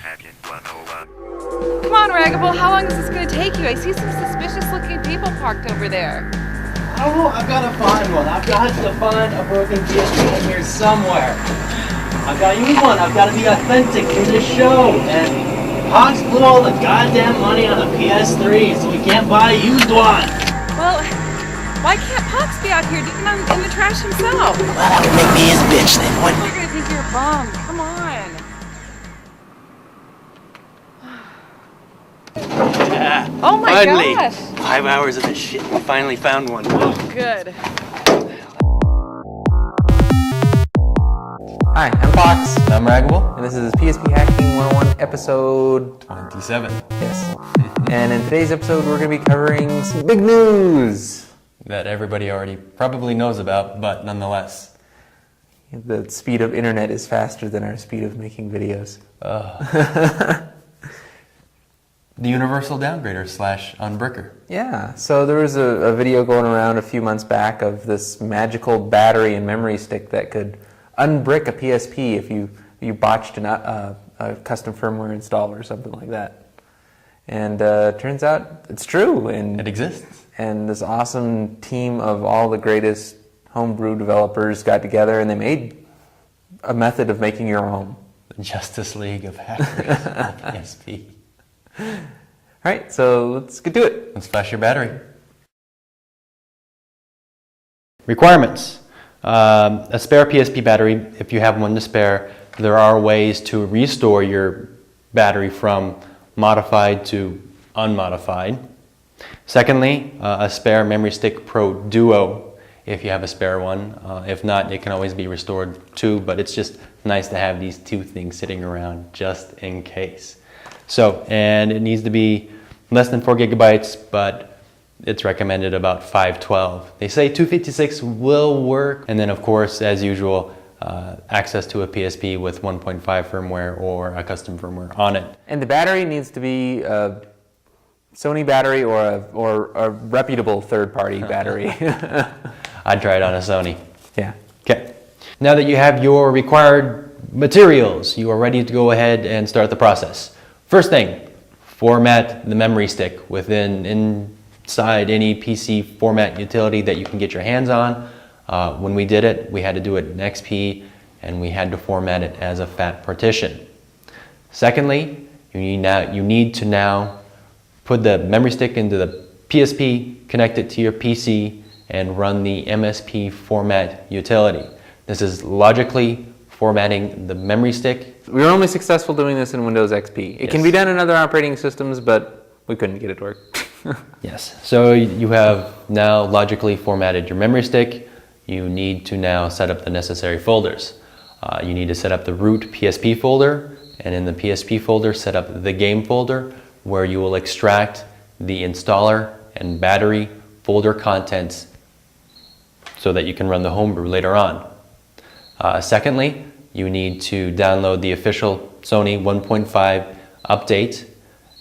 Hacking 101. Come on, Raggable, how long is this going to take you? I see some suspicious-looking people parked over there. I don't know, I've got to find one. I've got to find a broken PSP in here somewhere. I've got to use one. I've got to be authentic in this show. And Hogs blew all the goddamn money on the PS3, so we can't buy a used one. Well, why can't Pox be out here digging in the trash himself? Well, that would make me his bitch then, wouldn't They're going to think you're a bum. Come on. Yeah. Oh my Finally, gosh. 5 hours of this shit. We finally found one. Oh, good. Hi, I'm Fox. I'm Raggable. And this is PSP Hacking 101 episode 27. Yes. And in today's episode, we're going to be covering some big news. That everybody already probably knows about, but nonetheless. The speed of internet is faster than our speed of making videos. The universal downgrader / unbricker. Yeah, so there was a video going around a few months back of this magical battery and memory stick that could unbrick a PSP if you botched a custom firmware install or something like that. And turns out it's true. And It exists. And this awesome team of all the greatest homebrew developers got together and they made a method of making your own. The Justice League of Hackers on PSP. Alright, so let's get to it. Let's flash your battery. Requirements. A spare PSP battery, if you have one to spare, there are ways to restore your battery from modified to unmodified. Secondly, a spare Memory Stick Pro Duo, if you have a spare one. If not, it can always be restored too, but it's just nice to have these two things sitting around just in case. So, and it needs to be less than 4 gigabytes, but it's recommended about 512. They say 256 will work. And then of course, as usual, access to a PSP with 1.5 firmware or a custom firmware on it. And the battery needs to be a Sony battery or a reputable third-party battery. I'd try it on a Sony. Yeah. Okay. Now that you have your required materials, you are ready to go ahead and start the process. First thing, format the memory stick inside any PC format utility that you can get your hands on. When we did it, we had to do it in XP and we had to format it as a FAT partition. Secondly, you need to now put the memory stick into the PSP, connect it to your PC, and run the MSP format utility. This is logically formatting the memory stick. We were only successful doing this in Windows XP. It can be done in other operating systems, but we couldn't get it to work. Yes, so you have now logically formatted your memory stick. You need to now set up the necessary folders. You need to set up the root PSP folder, and in the PSP folder, set up the game folder, where you will extract the installer and battery folder contents so that you can run the homebrew later on. Secondly, you need to download the official Sony 1.5 update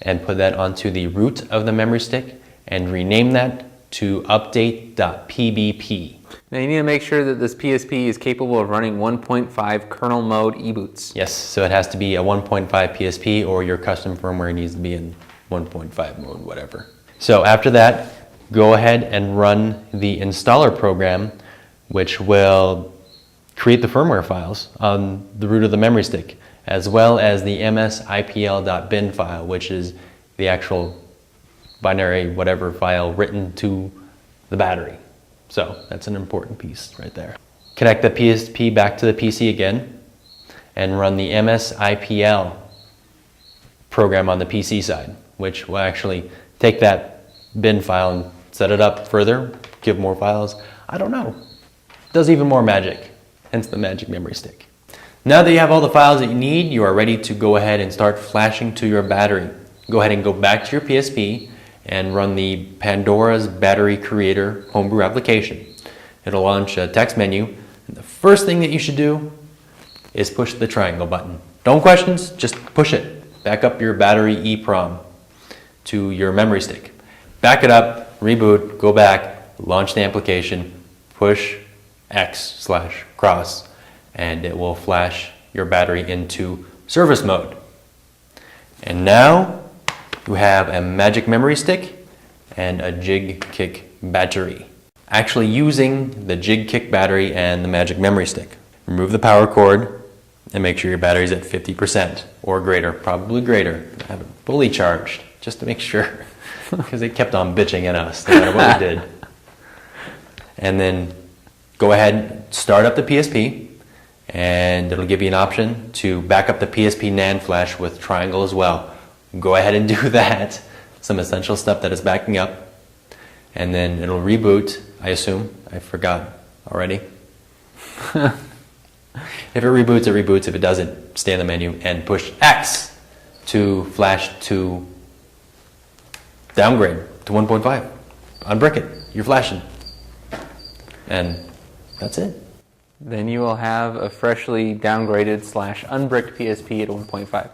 and put that onto the root of the memory stick and rename that to update.pbp. Now you need to make sure that this PSP is capable of running 1.5 kernel mode eboots. Yes, so it has to be a 1.5 PSP or your custom firmware needs to be in 1.5 mode, whatever. So after that, go ahead and run the installer program, which will create the firmware files on the root of the memory stick, as well as the msipl.bin file, which is the actual binary whatever file written to the battery. So that's an important piece right there. Connect the PSP back to the PC again and run the msipl program on the PC side, which will actually take that bin file and set it up further, give more files. I don't know. Does even more magic. Hence the magic memory stick. Now that you have all the files that you need, you are ready to go ahead and start flashing to your battery. Go ahead and go back to your PSP and run the Pandora's Battery Creator homebrew application. It'll launch a text menu, and the first thing that you should do is push the triangle button. No questions, just push it. Back up your battery EEPROM to your memory stick. Back it up, reboot, go back, launch the application, push X/cross, and it will flash your battery into service mode. And now you have a magic memory stick and a jig kick battery. Actually using the jig kick battery and the magic memory stick. Remove the power cord and make sure your battery's at 50% or greater, probably greater. Have it fully charged just to make sure because it kept on bitching at us no matter what we did. And then go ahead, start up the PSP, and it'll give you an option to back up the PSP NAND flash with triangle as well. Go ahead and do that. Some essential stuff that is backing up. And then it'll reboot, I assume. I forgot already. If it reboots, it reboots. If it doesn't, stay in the menu and push X to flash to downgrade to 1.5. Unbrick it. You're flashing. And that's it. Then you will have a freshly downgraded / unbricked PSP at 1.5.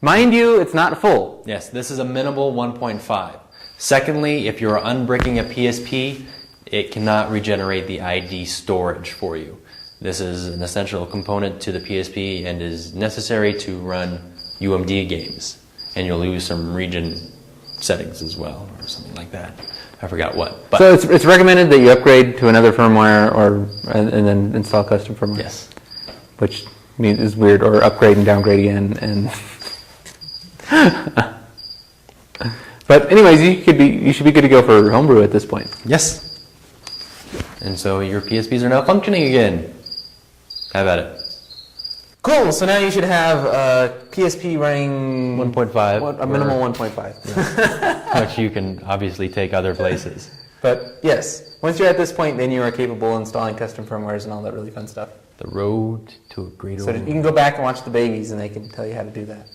Mind you, it's not full. Yes, this is a minimal 1.5. Secondly, if you're unbricking a PSP, it cannot regenerate the ID storage for you. This is an essential component to the PSP and is necessary to run UMD games. And you'll lose some region settings as well, or something like that. I forgot what. But So it's recommended that you upgrade to another firmware and then install custom firmware. yes. Which is weird, or upgrade and downgrade again. And but anyways, you should be good to go for homebrew at this point. Yes. And so your PSPs are now functioning again. Have at it. Cool. So now you should have a PSP running 1.5. a minimal 1.5. Which you can obviously take other places. But yes, once you're at this point, then you are capable of installing custom firmwares and all that really fun stuff. The road to a greater So you can go back and watch the babies, and they can tell you how to do that.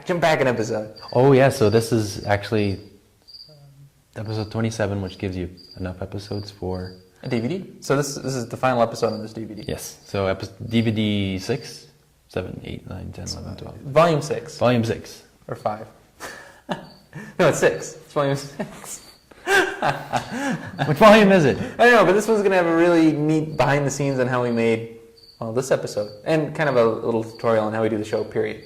Jump back an episode. Oh yeah, so this is actually episode 27, which gives you enough episodes for A DVD. So this is the final episode on this DVD. yes. So DVD 6, 7, 8, 9, 10, 11, 12. Volume 6. Volume 6. Or 5. No, it's 6. It's volume 6. Which volume is it? I don't know, but this one's going to have a really neat behind the scenes on how we made, well, this episode. And kind of a little tutorial on how we do the show, period.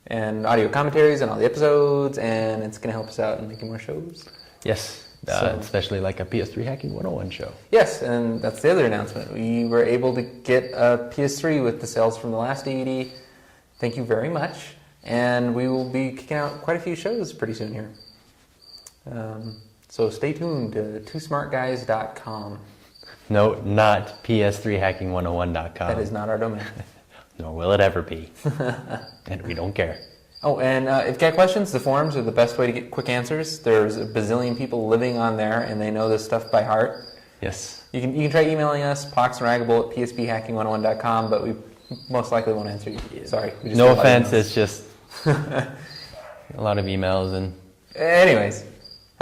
And audio commentaries on all the episodes, and it's going to help us out in making more shows. Yes. So- Especially like a PS3 Hacking 101 show. Yes, and that's the other announcement. We were able to get a PS3 with the sales from the last DVD. Thank you very much. And we will be kicking out quite a few shows pretty soon here. So stay tuned to twosmartguys.com. No, not PS3Hacking101.com. That is not our domain. Nor will it ever be. And we don't care. Oh, and if you got questions, the forums are the best way to get quick answers. There's a bazillion people living on there, and they know this stuff by heart. Yes. You can try emailing us, poxandragable at psphacking101.com, but we most likely won't answer you. Sorry. We just No get a lot of offense, emails. it's just a lot of emails and... Anyways,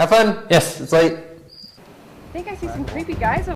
have fun. Yes. It's late. I think I see some creepy guys over